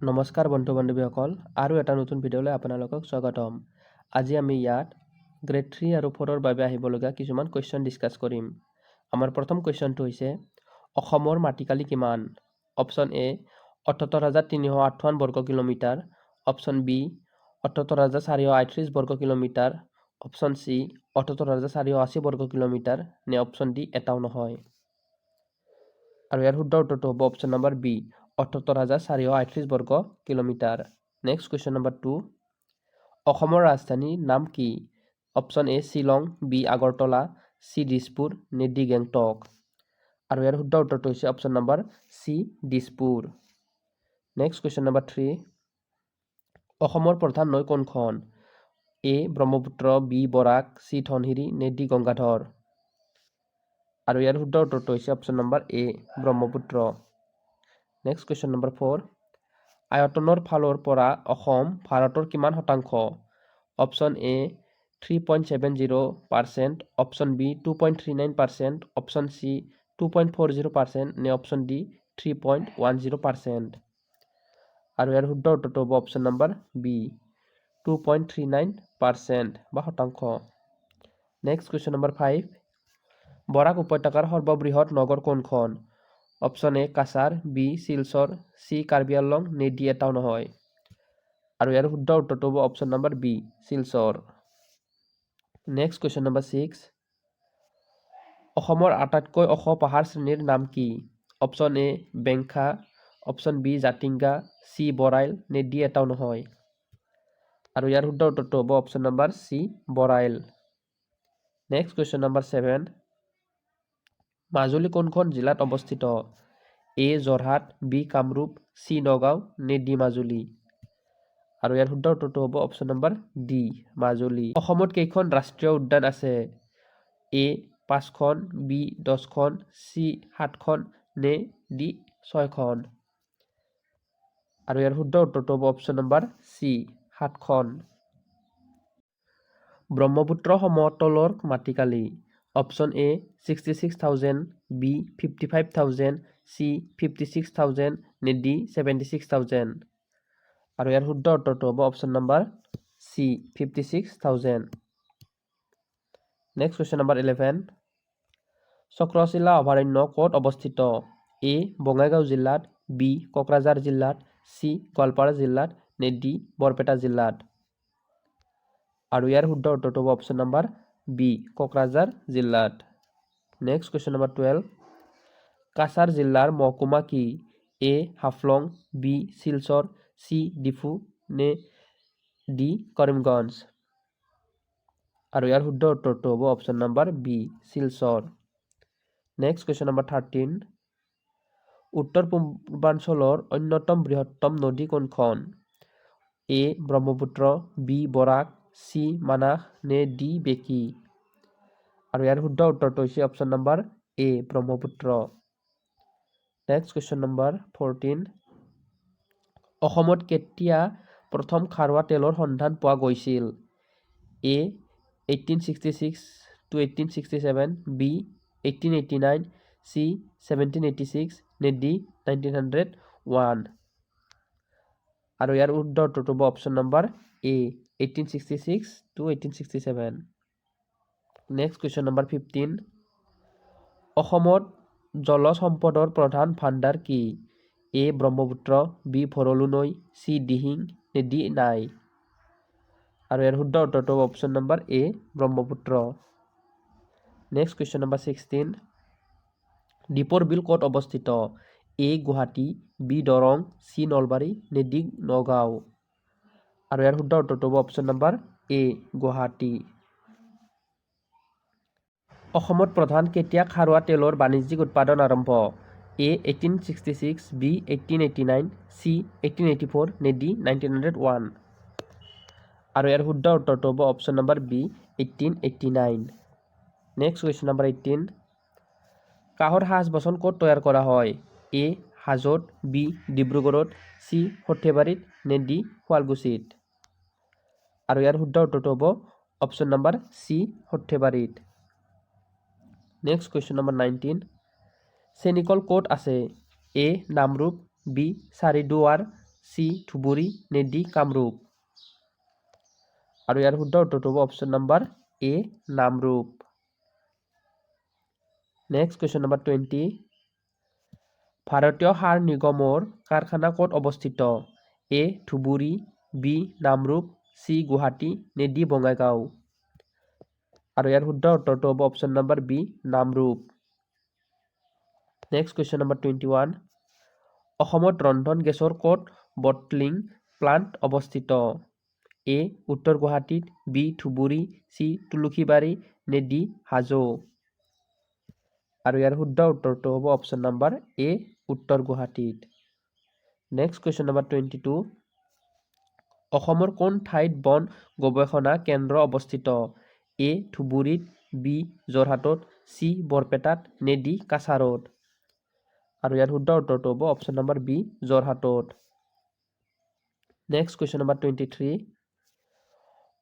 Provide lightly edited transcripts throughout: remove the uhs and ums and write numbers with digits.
নমস্কাৰ বন্ধু বান্ধৱীসকল আৰু এটা নতুন ভিডিঅ'লৈ আপোনালোকক স্বাগতম। আজি আমি ইয়াত গ্ৰেড 3 আৰু 4ৰ বাবে আহিবলগীয়া কিছুমান কুৱেশ্যন ডিছকাছ কৰিম। আমাৰ প্ৰথম কুৱেশ্যনটো হৈছে অসমৰ মাটিকালি কিমান? অপশ্যন এ ৭৮,৩৫৮ বৰ্গ কিলোমিটাৰ, অপশ্যন বি ৭৮,৪৩৮ বৰ্গ কিলোমিটাৰ, অপশ্যন চি ৭৮,৪৮০ বৰ্গ কিলোমিটাৰ নে অপশ্যন ডি এটাও নহয়। আৰু ইয়াৰ শুদ্ধ উত্তৰটো হ'ব অপশ্যন নম্বৰ বি ৭৮,৪৩৮ বৰ্গ কিলোমিটাৰ। নেক্সট কুৱেশ্যন নম্বৰ 2, অসমৰ ৰাজধানীৰ নাম কি? Option A Shillong, B Agartala, C Dispur নে ডি গেংটক। আৰু ইয়াৰ শুদ্ধ উত্তৰটো হৈছে option number C Dispur. Next question number 3, অসমৰ প্ৰধান নৈ কোনখন? A Brahmaputra, B Barak, C Dhansiri নে ডি গংগাধৰ। আৰু ইয়াৰ শুদ্ধ উত্তৰটো হৈছে option number A Brahmaputra. Next question number 4, আয়তনৰ ফালৰ পৰা অসম ভাৰতৰ কিমান শতাংশ? Option A 3.70%, option B 2.39%, option C 2.40% নে অপশ্যন ডি 3.10%। আৰু ইয়াৰ শুদ্ধ উত্তৰটো হ'ব অপশ্যন নম্বৰ বি 2.39% বা শতাংশ। নেক্সট কুৱেশ্যন নম্বৰ 5, বৰাক উপত্যকাৰ সৰ্ববৃহৎ নগৰ কোনখন? Option A Cachar, B Silchar, C Karbi Anglong নে ডি এটাও নহয়। আৰু ইয়াৰ শুদ্ধ উত্তৰটো হ'ব option number B Silchar. Next question number 6, অসমৰ আটাইতকৈ ওখ পাহাৰ শ্ৰেণীৰ নাম কি? Option A Bengkha, option B Jatinga, C Barail নে ডি এটাও নহয়। আৰু ইয়াৰ শুদ্ধ উত্তৰটো হ'ব option number C Barail. Next question number 7, Majuli কোনখন জিলাত অৱস্থিত? A Jorhat, B Kamrup, C Nagaon নে ডি মাজুলী। আৰু ইয়াৰ শুদ্ধ উত্তৰটো হ'ব অপশ্যন নম্বৰ ডি মাজুলী। অসমত কেইখন ৰাষ্ট্ৰীয় উদ্যান আছে? এ 5খন, বি 10খন, চি 7খন নে ডি 6খন। আৰু ইয়াৰ শুদ্ধ উত্তৰটো হ'ব অপশ্যন নম্বৰ চি 7খন। ব্ৰহ্মপুত্ৰ সমতলৰ মাটিকালি? অপশ্যন এ 66,000, বি 55,000, চি 56,000 নে ডি 76,000। আৰু ইয়াৰ শুদ্ধ উত্তৰটো হ'ব option number C 56,000। Next question number 11, Chakrashila অভয়াৰণ্য ক'ত অৱস্থিত? এ বঙাইগাঁও জিলাত, বি কোকৰাঝাৰ জিলাত, চি গোৱালপাৰা জিলাত নে ডি বৰপেটা জিলাত। আৰু ইয়াৰ শুদ্ধ উত্তৰটো হ'ব অপশ্যন নম্বৰ বি কোকৰাঝাৰ জিলাত। নেক্সট কুৱেশ্যন নম্বৰ 12, কাছাৰ জিলাৰ মহকুমা কি? A Haflong, B Silchar, C Diphu নে ডি কৰিমগঞ্জ। আৰু ইয়াৰ শুদ্ধ উত্তৰটো হ'ব option number B Silchar. Next question number 13, উত্তৰ পূৰ্বাঞ্চলৰ অন্যতম বৃহত্তম নদী কোনখন? A Brahmaputra, B Barak, C Manas নে ডি বেকী। আৰু ইয়াৰ শুদ্ধ উত্তৰটো হৈছে option number A Brahmaputra. Next question number 14, অসমত কেতিয়া প্ৰথম খাৰুৱা তেলৰ সন্ধান পোৱা গৈছিল? এ 1866 to 1867, বি 1889, চি 1786 নে ডি 1901। আৰু ইয়াৰ শুদ্ধ উত্তৰটো হ'ব option number A 1866 to 1867। Next question number 15, অসমত জলজ সম্পদৰ প্ৰধান ভাণ্ডাৰ কি? এ ব্ৰহ্মপুত্ৰ, বি ভৰলু নৈ, চি দিহিং নে ডি নাই। আৰু ইয়াৰ শুদ্ধ উত্তৰটো হ'ব option number A Brahmaputra. Next question number 16, দীপৰ বিল ক'ত অৱস্থিত? এ গুৱাহাটী, বি দৰং, চি নলবাৰী নে ডি নগাঁও। আৰু ইয়াৰ শুদ্ধ উত্তৰটো হ'ব অপশ্যন নম্বৰ এ গুৱাহাটী। অসমত প্ৰধান কেতিয়া খাৰুৱা তেলৰ বাণিজ্যিক উৎপাদন আৰম্ভ? এ 1866, বি 1889, চি 1884 নে ডি 1901। আৰু ইয়াৰ শুদ্ধ উত্তৰটো হ'ব option number B 1889। Next question number 18, কাঁহৰ সাজ বাচন ক'ত তৈয়াৰ কৰা হয়? এ হাজোত, বি ডিব্ৰুগড়ত, চি সৰ্থেবাৰীত নে ডি শুৱালকুছিত। আৰু ইয়াৰ শুদ্ধ উত্তৰটো হ'ব অপশ্যন নম্বৰ চি সৰ্থেবাৰীত। নেক্সট কুৱেশ্যন নম্বৰ 19, চেনিকল ক'ত আছে? A Namrup, B Chariduar, C Dhubri নে ডি কামৰূপ। আৰু ইয়াৰ শুদ্ধ উত্তৰটো হ'ব option number A Namrup. Next question number 20। ভাৰতীয় সাৰ নিগমৰ কাৰখানা ক'ত অৱস্থিত? A Dhubri, B Namrup, C Guwahati নে ডি বঙাইগাঁও। আৰু ইয়াৰ শুদ্ধ উত্তৰটো হ'ব option number B Namrup. Next question number 21। অসমত ৰন্ধন গেছৰ ক'ত বটলিং প্লাণ্ট অৱস্থিত? এ উত্তৰ গুৱাহাটীত, বি ধুবুৰী, চি তুলসীবাৰী নে ডি হাজো। আৰু ইয়াৰ শুদ্ধ উত্তৰটো হ'ব অপশ্যন নম্বৰ এ উত্তৰ গুৱাহাটীত। Next question number 22। অসমৰ কোন ঠাইত বন গৱেষণা কেন্দ্ৰ অৱস্থিত? এ ধুবুৰীত, বি যোৰহাটত, চি বৰপেটাত নে ডি কাছাৰত। আৰু ইয়াৰ শুদ্ধ উত্তৰটো হ'ব অপশ্যন নম্বৰ বি যোৰহাটত। Next question number 23।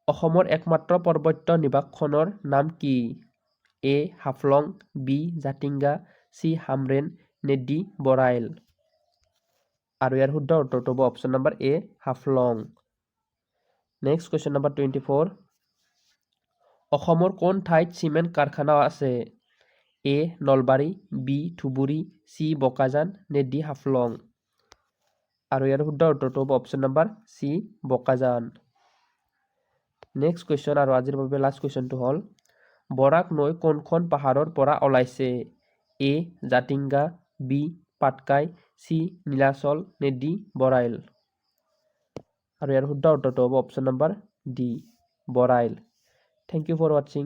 অসমৰ একমাত্ৰ পাৰ্বত্য নিবাসখনৰ নাম কি? A Haflong, B Jatinga, C Hamren নে ডি বৰাইল। আৰু ইয়াৰ শুদ্ধ উত্তৰটো হ'ব option number A Haflong. Next question number 24। অসমৰ কোন ঠাইত চিমেণ্ট কাৰখানা আছে? A Nalbari, B Dhubri, C Bokajan নে ডি হাফলং। আৰু ইয়াৰ শুদ্ধ উত্তৰটো হ'ব option number C Bokajan. Next question আৰু আজিৰ বাবে লাষ্ট কুৱেশ্যনটো হ'ল বৰাক নৈ কোনখন পাহাৰৰ পৰা ওলাইছে? A Jatinga, B Patkai, C Nilachal নে ডি বৰাইল। আৰু ইয়াৰ শুদ্ধ উত্তৰটো হ'ব option number D Barail. Thank you for ৱাচিং।